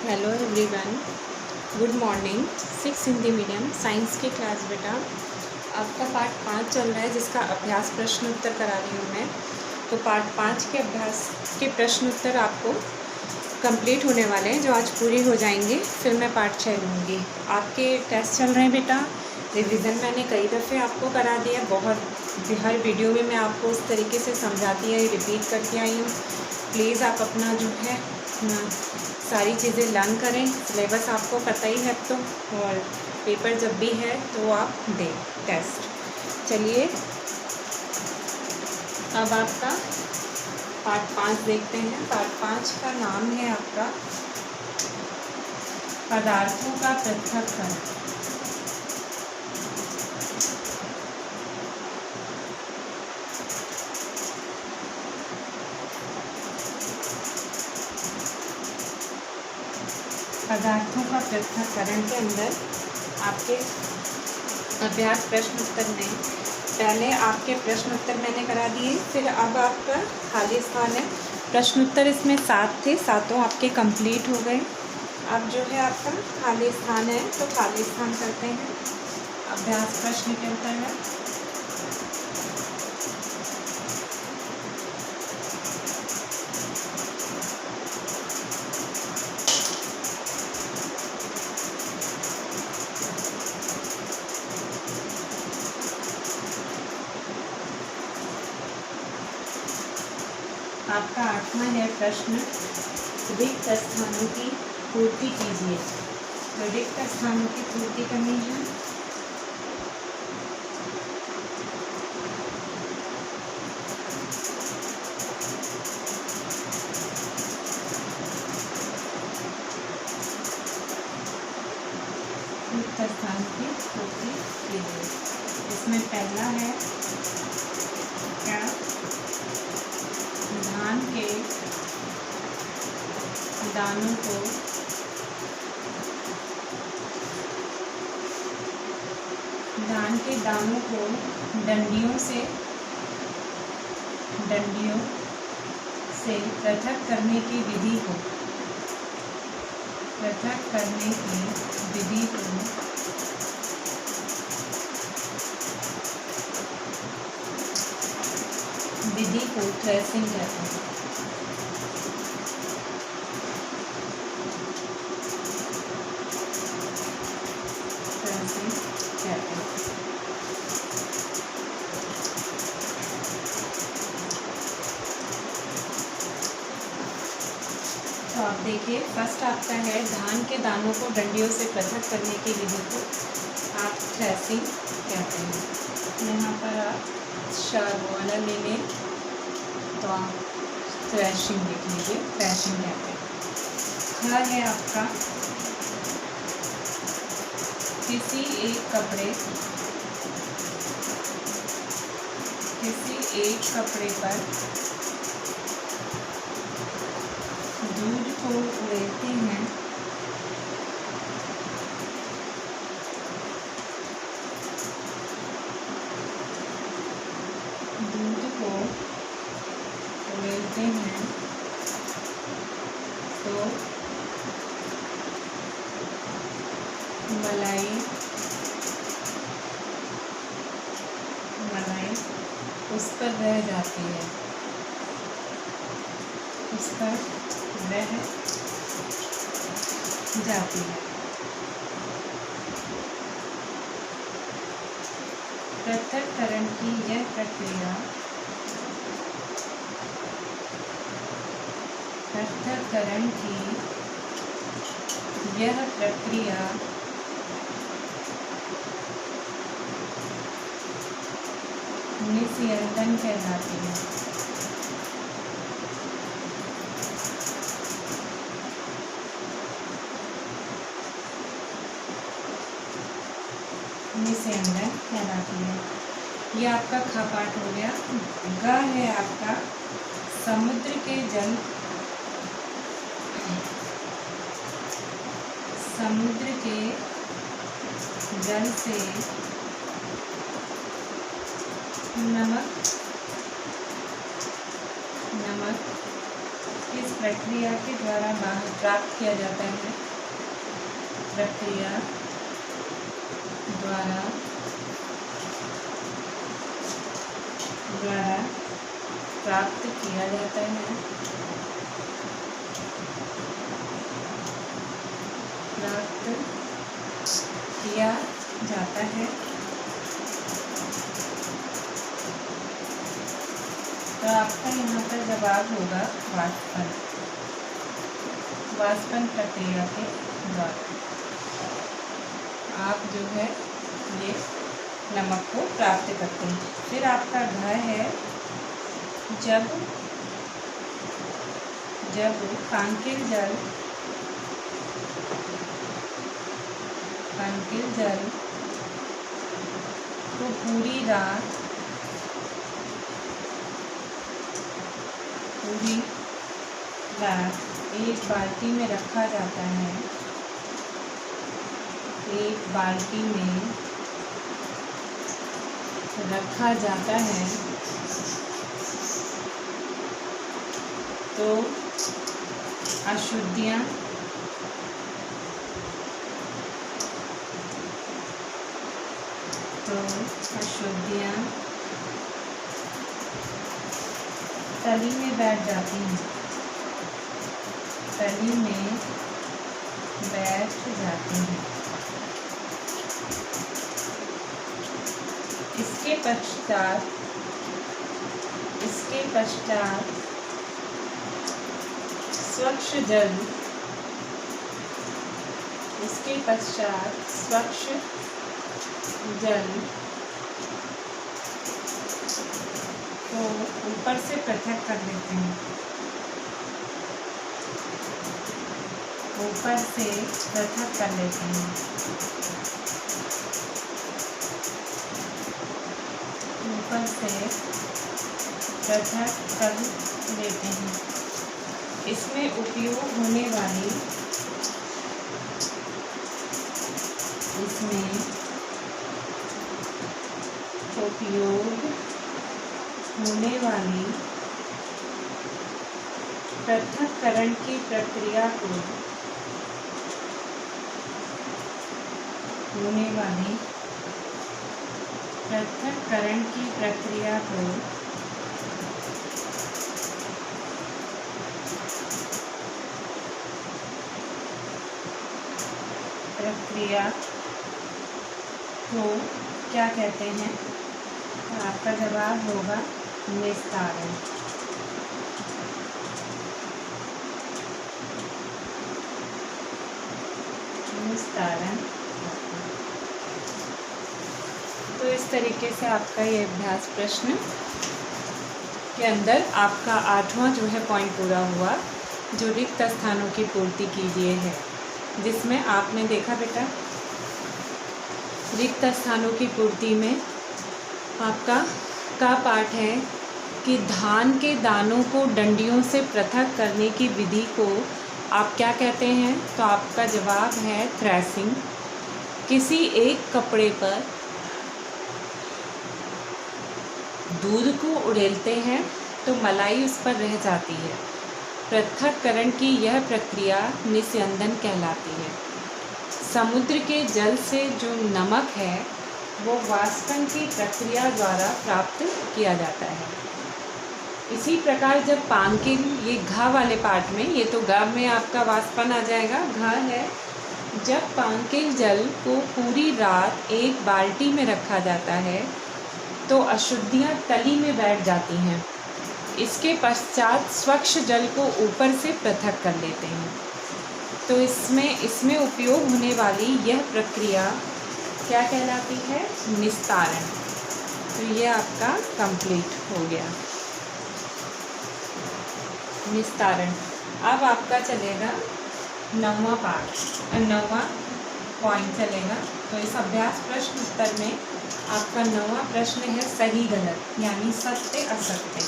Hello everyone, good morning. 6 Hindi medium science की class बेटा, आपका पार्ट 5 चल रहा है जिसका अभ्यास प्रश्न उत्तर करा रही हूँ मैं। तो पार्ट 5 के अभ्यास के प्रश्न उत्तर आपको कंप्लीट होने वाले हैं, जो आज पूरी हो जाएंगे। फिर मैं पार्ट 6 लूँगी। आपके टेस्ट चल रहे हैं बेटा। रिवीजन मैंने कई दफ़े आपको करा दिया, हर वीडियो में मैं आपको उस तरीके से समझाती है, रिपीट करके आई हूँ। प्लीज़ आप अपना जो है सारी चीज़ें लर्न करें। सिलेबस आपको पता ही है तो, और पेपर जब भी है तो आप दें टेस्ट। चलिए अब आपका पार्ट 5 देखते हैं। पार्ट 5 का नाम है आपका पदार्थों का पृथक्करण। पदार्थों का पृथक्करण के अंदर आपके अभ्यास प्रश्न उत्तर में पहले आपके प्रश्न उत्तर मैंने करा दिए, फिर अब आपका खाली स्थान है। प्रश्न उत्तर इसमें 7 थे, सातों आपके कंप्लीट हो गए। अब जो है आपका खाली स्थान है, तो खाली स्थान करते हैं। अभ्यास प्रश्न के उत्तर है आपका 8वां है प्रश्न, रिक्त स्थानों की पूर्ति कीजिए। तो रिक्त स्थानों की पूर्ति करनी है। रिक्त स्थान की पूर्ति कीजिए। इसमें पहला है क्या, धान के दानों को डंडियों से पृथक करने की विधि को थ्रेसिंग कहते हैं। तो आप देखिए, फर्स्ट आपका है धान के दानों को डंडियों से पृथक करने की विधि को आप थ्रेसिंग कहते हैं। यहाँ पर आप शब्द वाला ले लें तो आप थ्रेशिंग लिख लीजिए, थ्रेशिंग कहते हैं। यह है आपका किसी एक कपड़े पर दूध को उड़ेलते हैं तो मलाई उस पर रह जाती है, पृथक्करण की यह प्रक्रिया निस्यंदन कहलाती है। निस्यंदन कहलाती है। ये आपका खा पाठ हो गया। ग है आपका समुद्र के जल से नमक किस प्रक्रिया के द्वारा प्राप्त किया जाता है, प्रक्रिया द्वारा प्राप्त किया जाता है, तो आपका यहाँ पर जवाब होगा वाष्पन, वाष्पन प्रक्रिया के द्वारा आप जो है ये नमक को प्राप्त करते हैं। फिर आपका घ है, जब कांकिल जल को पूरी रात एक बाल्टी में रखा जाता है, एक बाल्टी में रखा जाता है, तो अशुद्धियाँ तली में बैठ जाती हैं, तली में बैठ जाती हैं। इसके पश्चात स्वच्छ जल को ऊपर से पृथक कर लेते हैं, ऊपर से पृथक कर लेते हैं, ऊपर से पृथक कर लेते हैं। इसमें उपयोग होने वाली पृथक्करण की प्रक्रिया को क्या कहते हैं? आपका जवाब होगा निस्तारण। तो इस तरीके से आपका ये अभ्यास प्रश्न के अंदर आपका 8वां जो है पॉइंट पूरा हुआ, जो रिक्त स्थानों की पूर्ति कीजिए है, जिसमें आपने देखा बेटा रिक्त स्थानों की पूर्ति में आपका का पाठ है कि धान के दानों को डंडियों से पृथक करने की विधि को आप क्या कहते हैं? तो आपका जवाब है थ्रेसिंग। किसी एक कपड़े पर दूध को उड़ेलते हैं तो मलाई उस पर रह जाती है। पृथक्करण की यह प्रक्रिया निस्यंदन कहलाती है। समुद्र के जल से जो नमक है वो वाष्पन की प्रक्रिया द्वारा प्राप्त किया जाता है। इसी प्रकार जब पांकिल, ये घ वाले पार्ट में, ये तो ग में आपका वाष्पन आ जाएगा, घ है जब पांकिल जल को पूरी रात एक बाल्टी में रखा जाता है तो अशुद्धियाँ तली में बैठ जाती हैं। इसके पश्चात स्वच्छ जल को ऊपर से पृथक कर लेते हैं। तो इसमें उपयोग होने वाली यह प्रक्रिया क्या कहलाती है? निस्तारण। तो ये आपका कंप्लीट हो गया निस्तारण। अब आपका चलेगा 9वां पार्ट, 9वां पॉइंट चलेगा। तो इस अभ्यास प्रश्न उत्तर में आपका 9वां प्रश्न है सही गलत, यानी सत्य असत्य।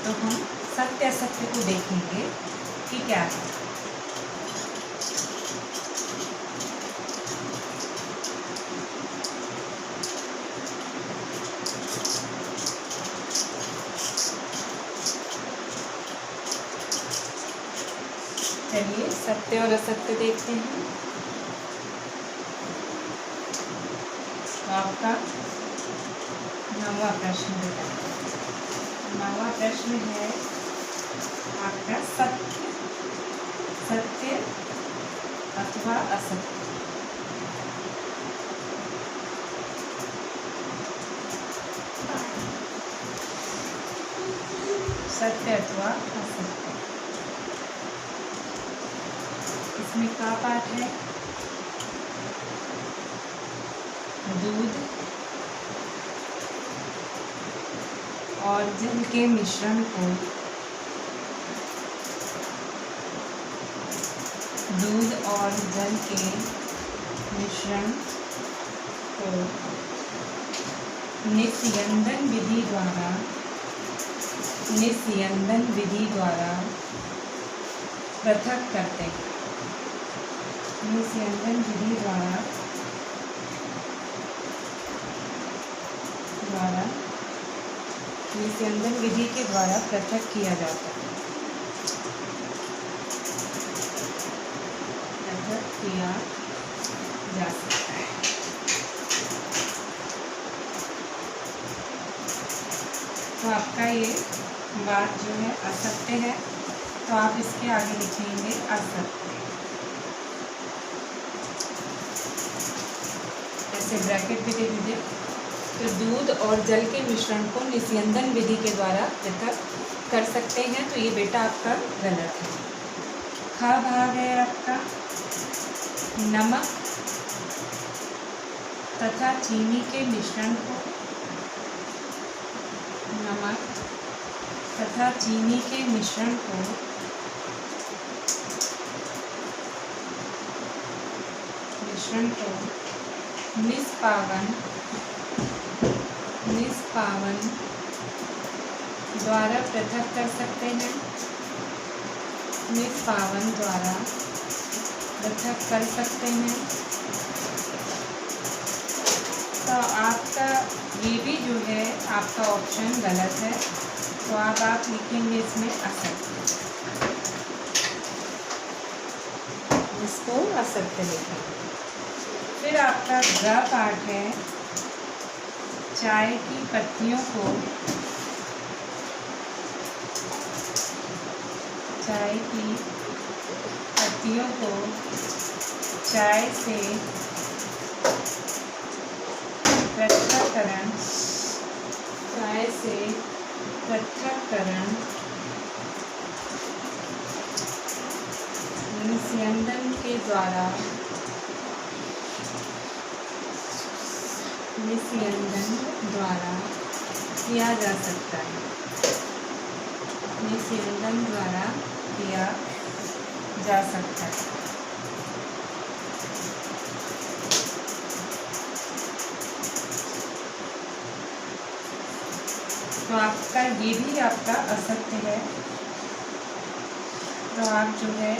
तो हम सत्य असत्य को देखेंगे कि क्या है। चलिए सत्य और असत्य देखते हैं। तो आपका 9वां प्रश्न बेटा, 9वां प्रश्न है आपका सत्य सत्य अथवा असत्य। सत्य अथवा असत्य, इसमें क्या पाठ है? दूध और जल के मिश्रण को, दूध और जल के मिश्रण को निस्यंदन विधि द्वारा पृथक करते हैं। निस्यंदन विधि द्वारा निस्यंदन विधि के द्वारा पृथक किया जाता है, पृथक किया जा सकता है। तो आपका ये बात जो है असत्य है, तो आप इसके आगे लिखेंगे असत्य, ऐसे ब्रैकेट भी दे दीजिए। तो दूध और जल के मिश्रण को निस्यंदन विधि के द्वारा पृथक कर सकते हैं, तो ये बेटा आपका गलत है। खा भाग है आपका नमक तथा चीनी के मिश्रण को, नमक तथा चीनी के मिश्रण को निष्पावन द्वारा पृथक कर सकते हैं, निष्पावन द्वारा पृथक कर सकते हैं। तो आपका ये भी जो है आपका ऑप्शन गलत है, तो आप लिखेंगे इसमें असत्य, इसको असत्य लिखेंगे। फिर आपका ग पाठ है चाय की पत्तियों को, चाय की पत्तियों को चाय से पृथक्करण, चाय से पृथक्करण निस्यंदन के द्वारा, निस्यंदन द्वारा किया जा सकता है, निस्यंदन द्वारा किया जा सकता है। तो आपका ये भी आपका असत्य है, तो आप जो है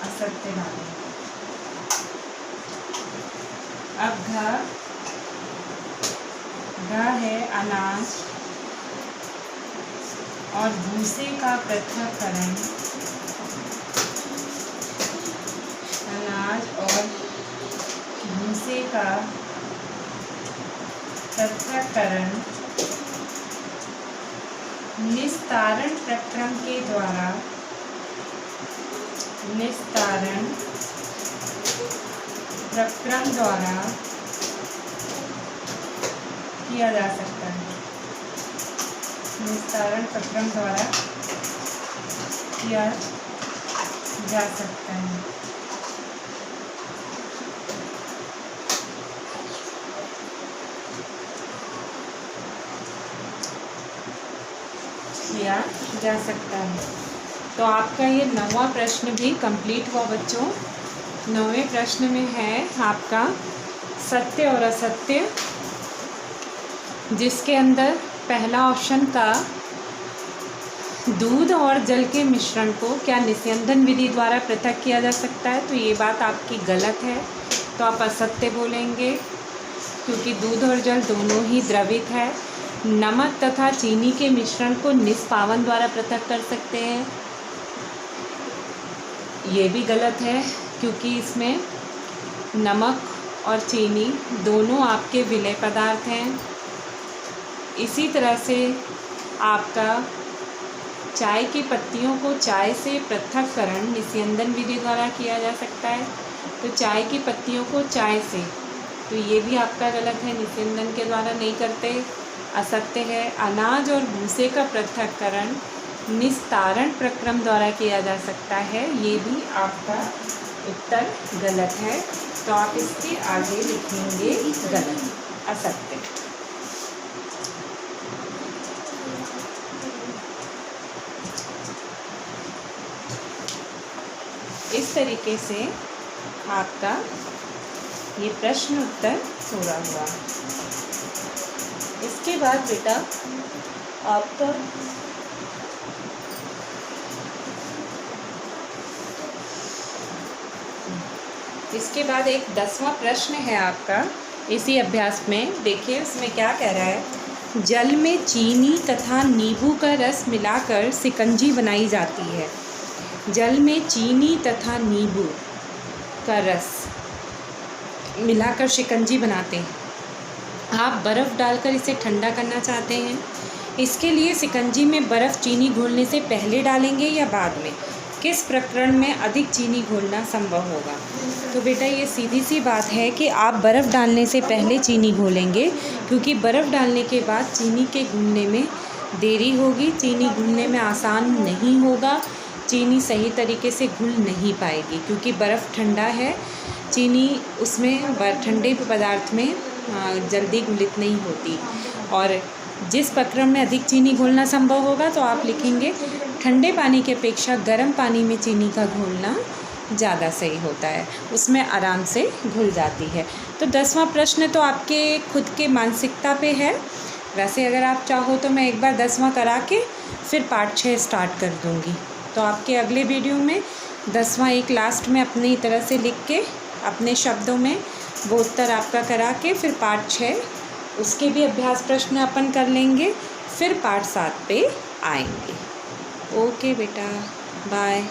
असत्य डालेंगे। अब घ है अनाज और भूसे का पृथक्करण, अनाज और भूसे का पृथक्करण निस्तारण प्रक्रम के द्वारा, निस्तारण प्रक्रम द्वारा किया जा सकता है, निस्तारण प्रक्रम द्वारा किया जा सकता है। किया जा सकता है। तो आपका ये 9वां प्रश्न भी कंप्लीट हुआ बच्चों। 9वें प्रश्न में है आपका सत्य और असत्य, जिसके अंदर पहला ऑप्शन का दूध और जल के मिश्रण को क्या निस्यंदन विधि द्वारा पृथक किया जा सकता है, तो ये बात आपकी गलत है, तो आप असत्य बोलेंगे, क्योंकि दूध और जल दोनों ही द्रवित है। नमक तथा चीनी के मिश्रण को निष्पावन द्वारा पृथक कर सकते हैं, ये भी गलत है क्योंकि इसमें नमक और चीनी दोनों आपके विलेय पदार्थ हैं। इसी तरह से आपका चाय की पत्तियों को चाय से पृथक्करण निस्यंदन विधि द्वारा किया जा सकता है। तो चाय की पत्तियों को चाय से, तो ये भी आपका गलत है, निस्यंदन के द्वारा नहीं करते, असत्य है। अनाज और भूसे का पृथक्करण निस्तारण प्रक्रम द्वारा किया जा सकता है, ये भी आपका उत्तर गलत है। तो आप इसके आगे लिखेंगे गलत, असत्य। इस तरीके से आपका ये प्रश्न उत्तर पूरा हुआ। इसके बाद बेटा आपका इसके बाद एक 10वां प्रश्न है आपका इसी अभ्यास में। देखिए उसमें क्या कह रहा है। जल में चीनी तथा नींबू का रस मिलाकर शिकंजी बनाई जाती है। जल में चीनी तथा नींबू का रस मिलाकर शिकंजी बनाते हैं। आप बर्फ़ डालकर इसे ठंडा करना चाहते हैं। इसके लिए शिकंजी में बर्फ़ चीनी घोलने से पहले डालेंगे या बाद में? किस प्रकरण में अधिक चीनी घोलना संभव होगा? तो बेटा ये सीधी सी बात है कि आप बर्फ़ डालने से पहले चीनी घोलेंगे, क्योंकि बर्फ़ डालने के बाद चीनी के घुलने में देरी होगी, चीनी घुलने में आसान नहीं होगा, चीनी सही तरीके से घुल नहीं पाएगी, क्योंकि बर्फ़ ठंडा है, चीनी उसमें ठंडे पदार्थ में जल्दी घुलित नहीं होती। और जिस प्रक्रम में अधिक चीनी घोलना संभव होगा तो आप लिखेंगे ठंडे पानी की अपेक्षा गर्म पानी में चीनी का घोलना ज़्यादा सही होता है, उसमें आराम से घुल जाती है। तो 10वां प्रश्न तो आपके खुद के मानसिकता पे है। वैसे अगर आप चाहो तो मैं एक बार 10वां करा के फिर पार्ट 6 स्टार्ट कर दूँगी। तो आपके अगले वीडियो में 10वां एक लास्ट में अपनी तरह से लिख के अपने शब्दों में वो उत्तर आपका करा के फिर पार्ट 6 उसके भी अभ्यास प्रश्न अपन कर लेंगे, फिर पार्ट 7 पे आएंगे। ओके बेटा, बाय।